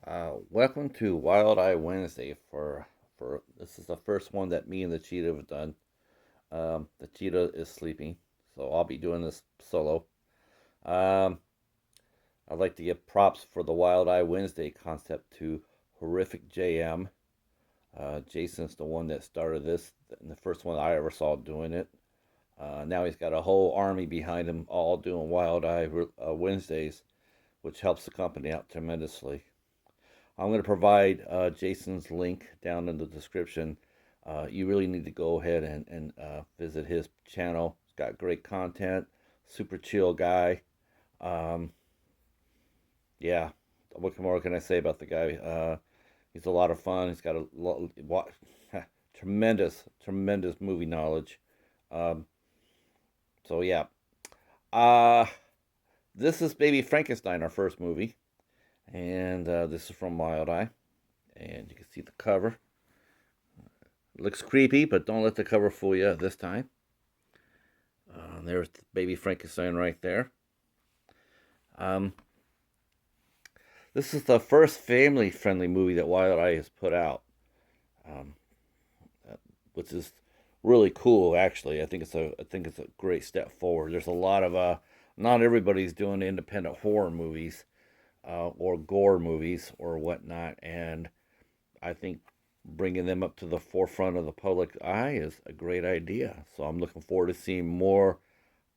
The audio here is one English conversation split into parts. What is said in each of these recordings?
Welcome to Wild Eye Wednesday. For this is the first one that me and the cheetah have done. The cheetah is sleeping, so I'll be doing this solo. Um, I'd like to give props for the Wild Eye Wednesday concept to Horrific JM. Jason's the one that started this, and the first one I ever saw doing it. Now he's got a whole army behind him, all doing Wild Eye Wednesdays, which helps the company out tremendously. I'm going to provide Jason's link down in the description. You really need to go ahead and visit his channel. He's got great content, super chill guy. Um, yeah, what more can I say about the guy? He's a lot of fun. He's got a tremendous movie knowledge. Um, so yeah, uh, this is Baby Frankenstein, our first movie, and this is from Wild Eye, and you can see the cover. It looks creepy, but don't let the cover fool you this time. There's Baby Frankenstein right there. Um, this is the first family-friendly movie that Wild Eye has put out, um, uh, which is really cool. Actually, I think it's a great step forward. There's a lot of not everybody's doing independent horror movies or gore movies or whatnot, and I think bringing them up to the forefront of the public eye is a great idea. So I'm looking forward to seeing more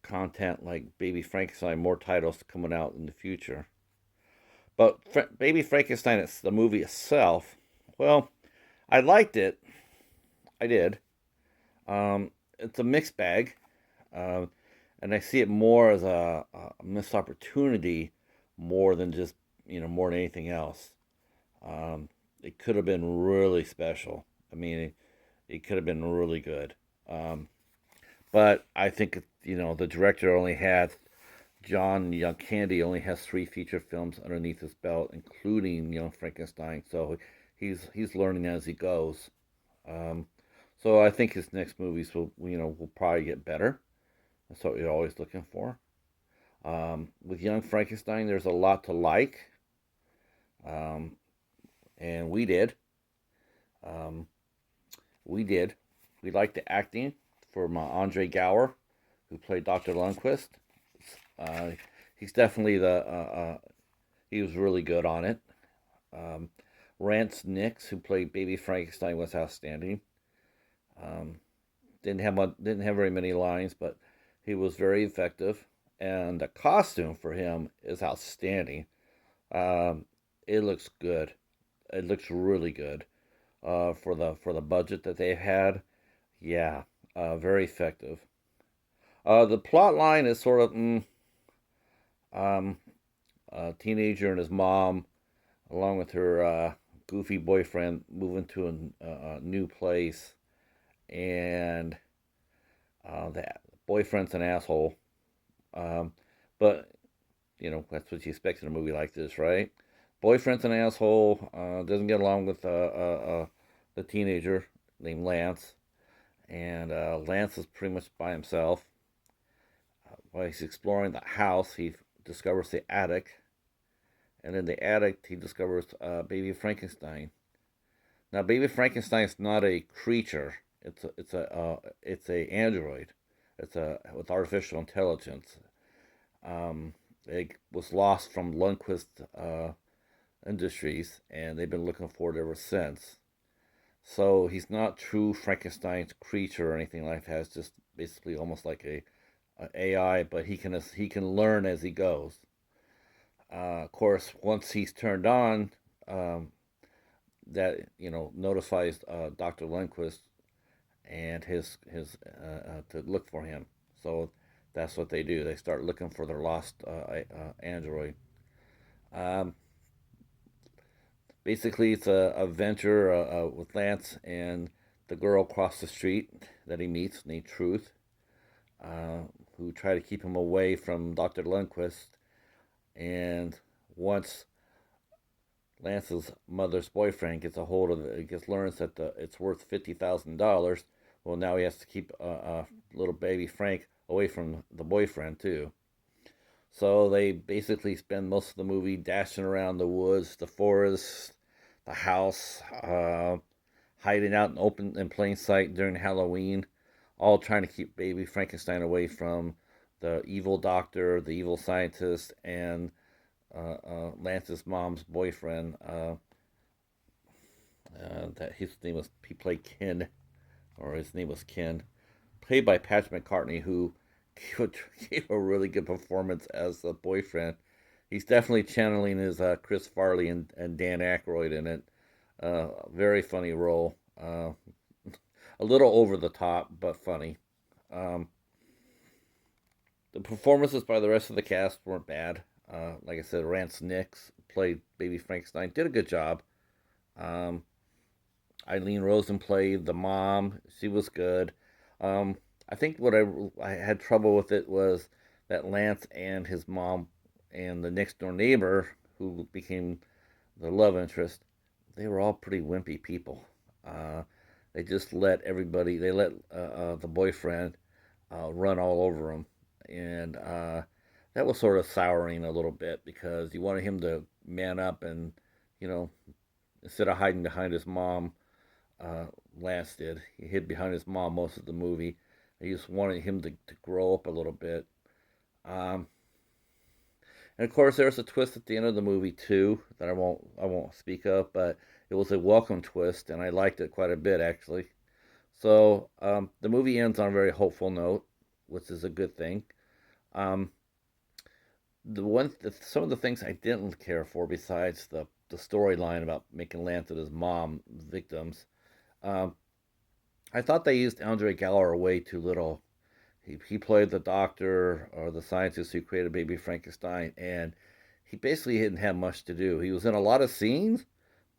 content like Baby Frankenstein, more titles coming out in the future. But Baby Frankenstein, it's the movie itself. Well, I liked it. I did. It's a mixed bag, um, and I see it more as a missed opportunity more than just more than anything else. Um, it could have been really special. I mean, it could have been really good. Um, but I think the director only had John Young Candy only has three feature films underneath his belt, including Young Frankenstein. So he's learning as he goes. Um, so I think his next movies will probably get better. That's what you're always looking for. With Young Frankenstein, there's a lot to like, um, and we did. Um, we did. We liked the acting from Andre Gower, who played Dr. Lundquist. Uh, he's definitely he was really good on it. Um, Rance Nix, who played Baby Frankenstein, was outstanding. Um, didn't have very many lines, but he was very effective. And the costume for him is outstanding. Um, it looks good. It looks really good for the budget that they had. Yeah, very effective. The plot line is sort of um, a teenager and his mom, along with her goofy boyfriend, moving to a new place, and the boyfriend's an asshole. Um, but that's what you expect in a movie like this, right? Boyfriend's an asshole. Doesn't get along with the teenager named Lance, and Lance is pretty much by himself. While he's exploring the house, he discovers the attic, and in the attic he discovers Baby Frankenstein. Now, Baby Frankenstein's not a creature; it's a android. It's a with artificial intelligence. It was lost from Lundquist Industries, and they've been looking for it ever since. So he's not true Frankenstein's creature or anything like that. It's just basically almost like a AI, but he can learn as he goes. Of course, once he's turned on, um, that notifies Dr. Lundquist and his to look for him. So that's what they do. They start looking for their lost android. Um, Basically, it's a venture with Lance and the girl across the street that he meets named Truth, uh, who try to keep him away from Dr. Lundquist. And once Lance's mother's boyfriend gets a hold of it, gets learns that it's worth $50,000. Well, now he has to keep little baby Frank away from the boyfriend too. So they basically spend most of the movie dashing around the woods, the forest, the house, hiding out in plain sight during Halloween, all trying to keep baby Frankenstein away from the evil doctor, the evil scientist, and Lance's mom's boyfriend. That his name was he played Ken, or his name was Ken, played by Patrick McCartney, who gave a really good performance as the boyfriend. He's definitely channeling his Chris Farley and Dan Aykroyd in it. Very funny role. A little over the top, but funny. Um, the performances by the rest of the cast weren't bad. Like I said, Rance Nix played Baby Frankenstein, did a good job. Um, Eileen Rosen played the mom. She was good. I think what I had trouble with it was that Lance and his mom and the next door neighbor, who became the love interest, they were all pretty wimpy people. Uh, they just let everybody, they let the boyfriend run all over him. And that was sort of souring a little bit because you wanted him to man up and, you know, instead of hiding behind his mom, uh, Lance did. He hid behind his mom most of the movie. I just wanted him to grow up a little bit. Um, and of course, there's a twist at the end of the movie too that I won't speak of, but it was a welcome twist, and I liked it quite a bit actually. So the movie ends on a very hopeful note, which is a good thing. Um, some of the things I didn't care for, besides the storyline about making Lance and his mom victims, um, I thought they used Andre Gower way too little. He played the doctor or the scientist who created Baby Frankenstein, and he basically didn't have much to do. He was in a lot of scenes,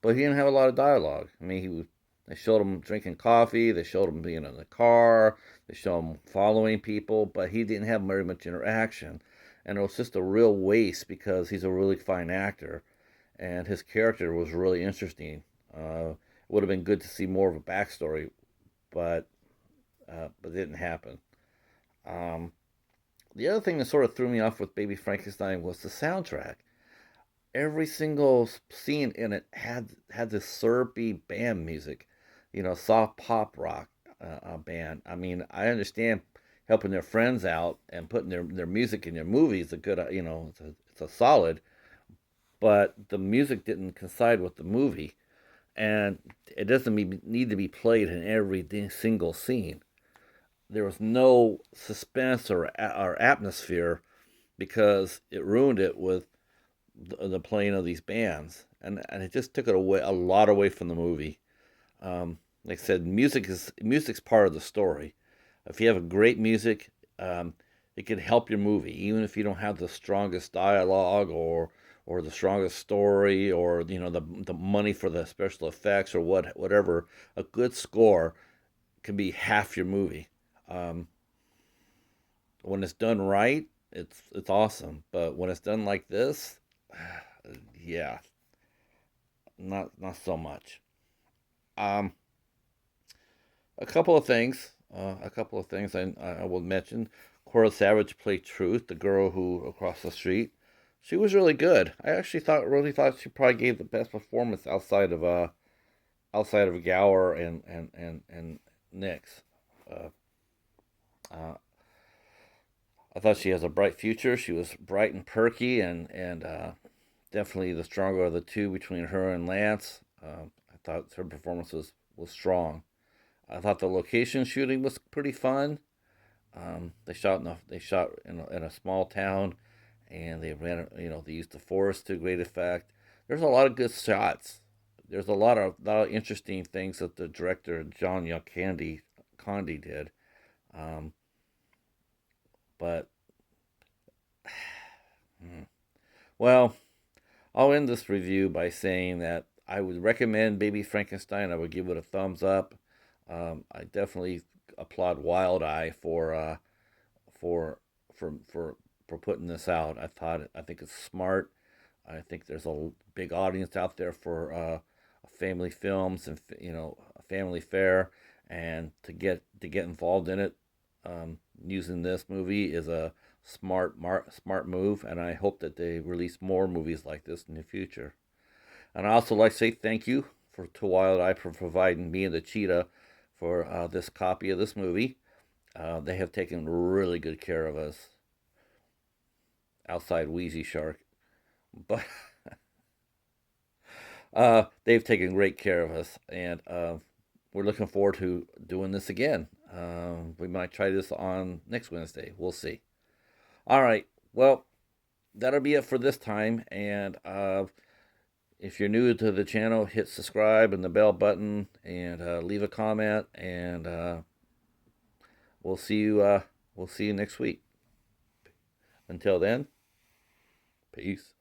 but he didn't have a lot of dialogue. I mean, they showed him drinking coffee, they showed him being in the car, they showed him following people, but he didn't have very much interaction. And it was just a real waste because he's a really fine actor, and his character was really interesting. It would have been good to see more of a backstory, but it didn't happen. Um, the other thing that sort of threw me off with Baby Frankenstein was the soundtrack. Every single scene in it had this syrupy band music, soft pop rock band. I mean, I understand helping their friends out and putting their music in your movies a good, it's a solid, but the music didn't coincide with the movie, and it doesn't need to be played in every single scene. There was no suspense or atmosphere because it ruined it with the playing of these bands, and it just took it away a lot away from the movie. Like I said, music's part of the story. If you have a great music, it can help your movie, even if you don't have the strongest dialogue or the strongest story or the money for the special effects or whatever. A good score can be half your movie. Um, when it's done right, it's awesome. But when it's done like this, yeah, not so much. Um, a couple of things I will mention. Cora Savage played Truth, the girl who across the street. She was really good. I actually really thought she probably gave the best performance outside of Gower and Nix. Uh, uh, I thought she has a bright future. She was bright and perky, and definitely the stronger of the two between her and Lance. I thought her performance was strong. I thought the location shooting was pretty fun. They shot in a small town, and they used the forest to great effect. There's a lot of good shots. There's a lot of interesting things that the director John Condi did. Um, but well, I'll end this review by saying that I would recommend Baby Frankenstein. I would give it a thumbs up. I definitely applaud Wild Eye for for putting this out. I think it's smart. I think there's a big audience out there for family films and a family fare, and to get involved in it using this movie is a smart move, and I hope that they release more movies like this in the future. And I also like to say thank you to Wild Eye for providing me and the Cheetah for this copy of this movie. They have taken really good care of us outside Wheezy Shark, but they've taken great care of us, and we're looking forward to doing this again. We might try this on next Wednesday. We'll see. All right. Well, that'll be it for this time. And if you're new to the channel, hit subscribe and the bell button, and leave a comment. And we'll see you. We'll see you next week. Until then, peace.